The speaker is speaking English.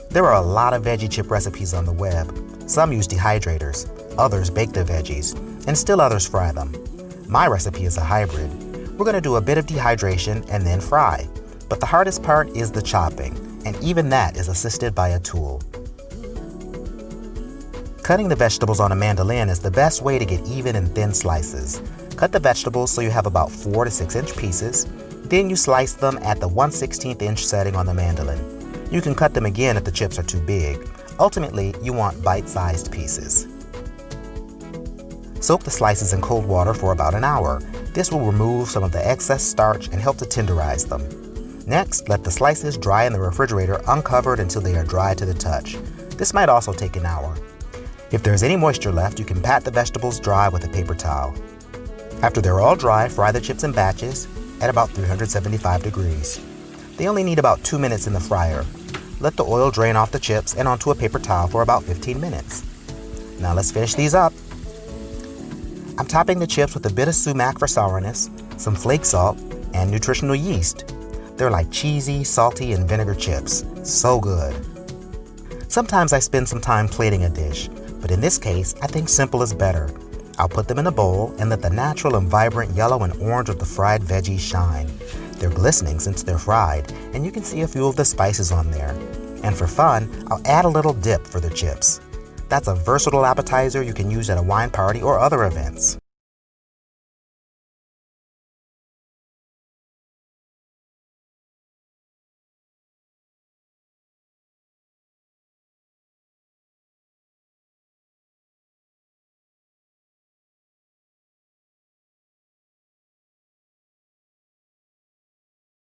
There are a lot of veggie chip recipes on the web. Some use dehydrators, others bake the veggies, and still others fry them. My recipe is a hybrid. We're going to do a bit of dehydration and then fry. But the hardest part is the chopping, and even that is assisted by a tool. Cutting the vegetables on a mandolin is the best way to get even and thin slices. Cut the vegetables so you have about 4 to 6 inch pieces. Then you slice them at the 1/16 inch setting on the mandolin. You can cut them again if the chips are too big. Ultimately, you want bite-sized pieces. Soak the slices in cold water for about an hour. This will remove some of the excess starch and help to tenderize them. Next, let the slices dry in the refrigerator uncovered until they are dry to the touch. This might also take an hour. If there's any moisture left, you can pat the vegetables dry with a paper towel. After they're all dry, fry the chips in batches at about 375 degrees. They only need about 2 minutes in the fryer. Let the oil drain off the chips and onto a paper towel for about 15 minutes. Now let's finish these up. I'm topping the chips with a bit of sumac for sourness, some flake salt, and nutritional yeast. They're like cheesy, salty, and vinegar chips. So good. Sometimes I spend some time plating a dish, but in this case, I think simple is better. I'll put them in a bowl and let the natural and vibrant yellow and orange of the fried veggies shine. They're glistening since they're fried, and you can see a few of the spices on there. And for fun, I'll add a little dip for the chips. That's a versatile appetizer you can use at a wine party or other events.